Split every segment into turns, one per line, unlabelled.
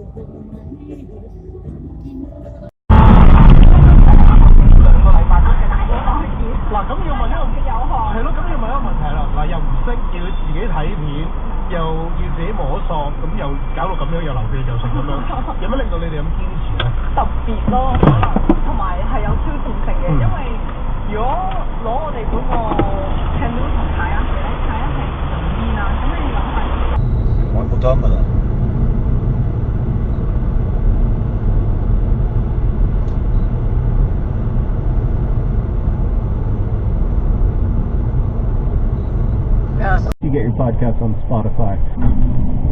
嗱，咁要問一個係咯，咁要問一個問題啦。嗱，又唔識，要自己睇片，又要自己摸索，咁又搞到咁樣，又流血又成咁樣，有乜令到你哋咁堅持咧？
特別咯，可能同埋係有挑戰性嘅，因為如果攞我哋嗰個 canoe 同踩一齊咧，踩一齊面啊，咁你諗下，
我冇裝㗎啦。
You get your podcast on Spotify.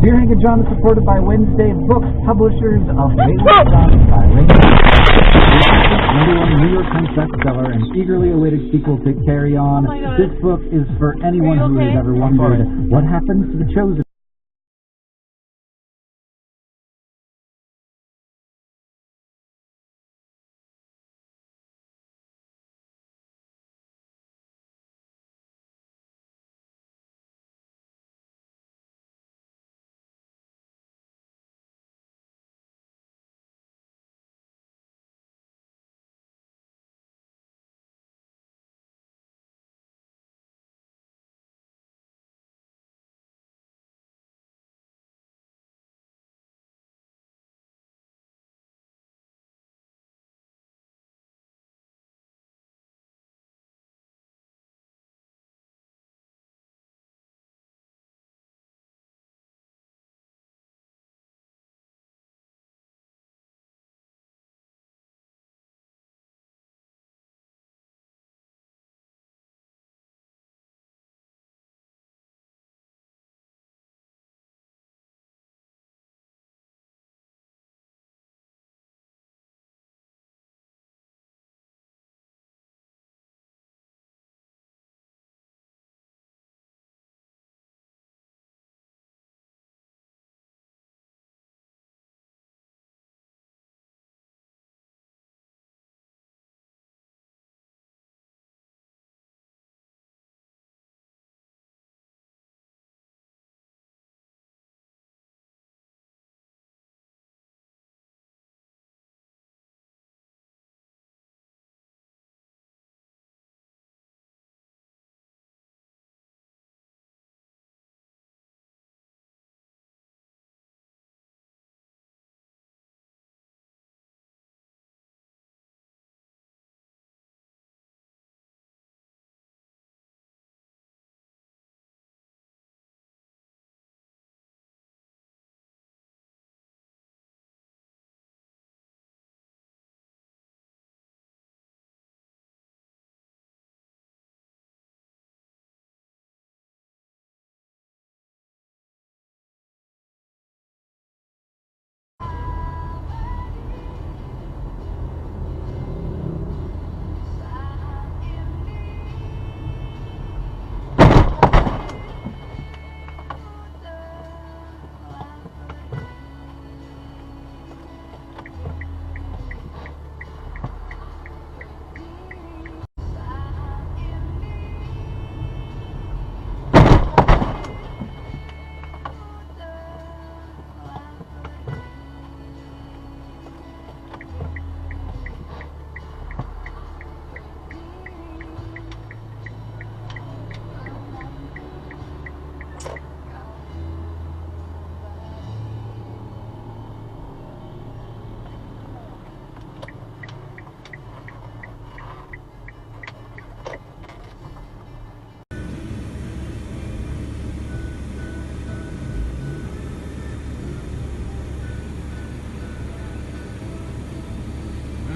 Dear Hank and John is supported by Wednesday Books, publishers of Wayward John Styling, #1 New York Times bestseller, and eagerly awaited sequel to Carry On. This book is for anyone who has ever wondered what happens to the chosen.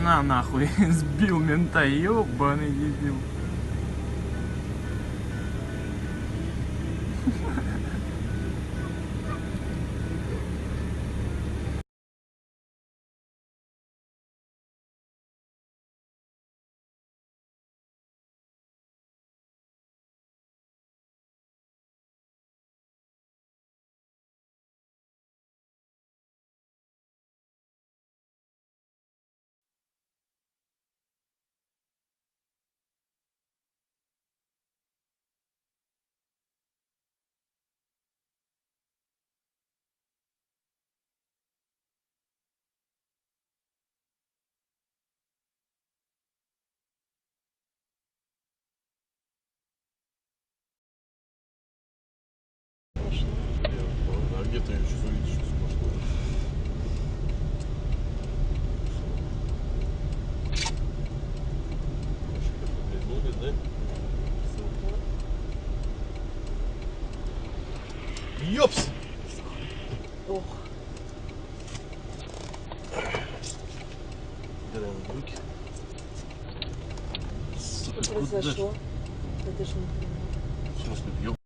На нахуй, сбил мента, ёбаный дебил.
attendez. Yops!
Oh.
Iedereen een druk.
Dat is wel zo. Dat is een...
Zoals het heel.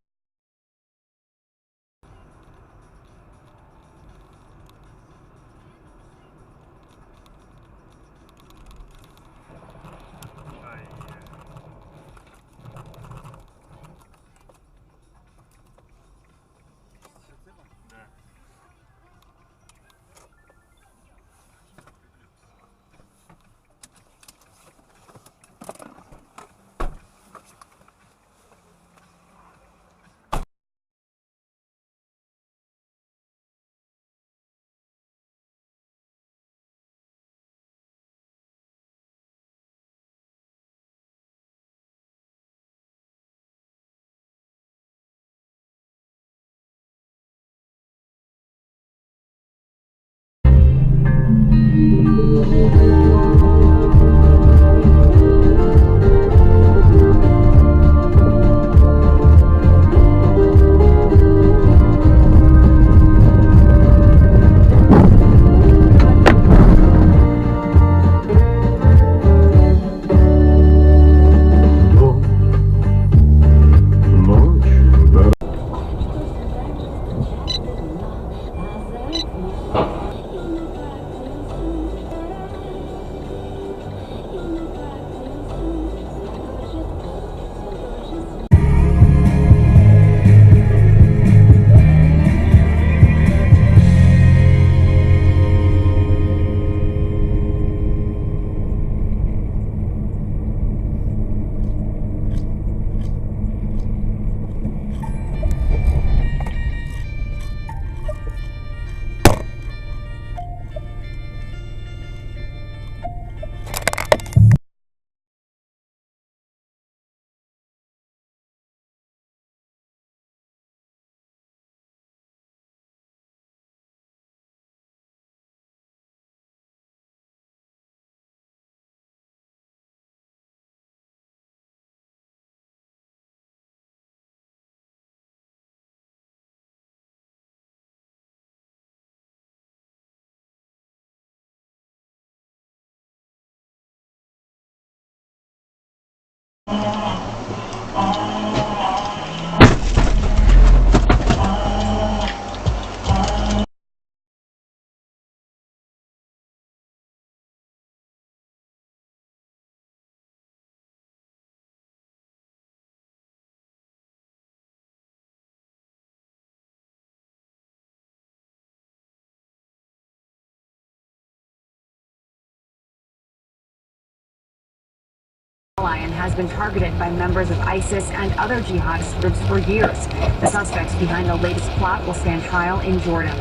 Lion has been targeted by members of ISIS and other jihadist groups for years. The suspects behind the latest plot will stand trial in Jordan.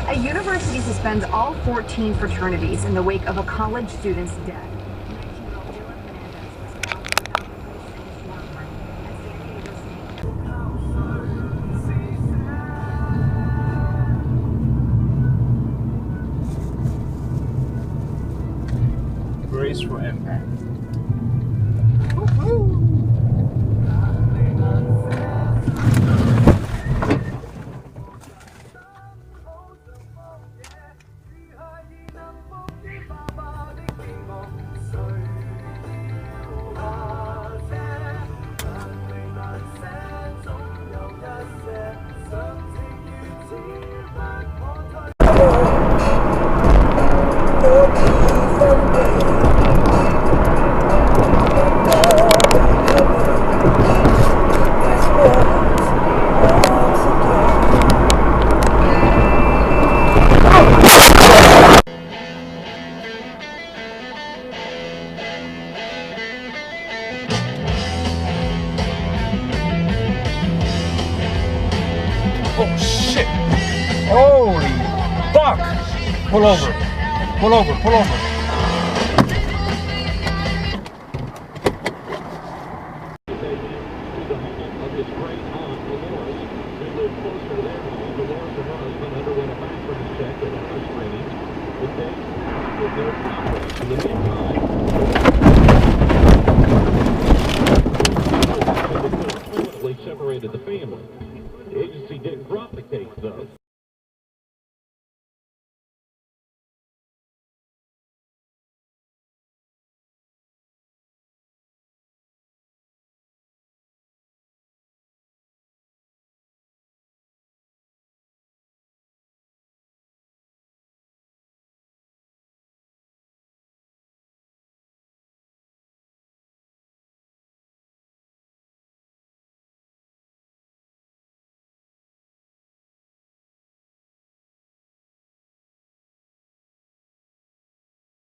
A university suspends all 14 fraternities in the wake of a college student's death.
Brace for impact.
Oh shit! Holy fuck! Pull over. Pull over. Pull over.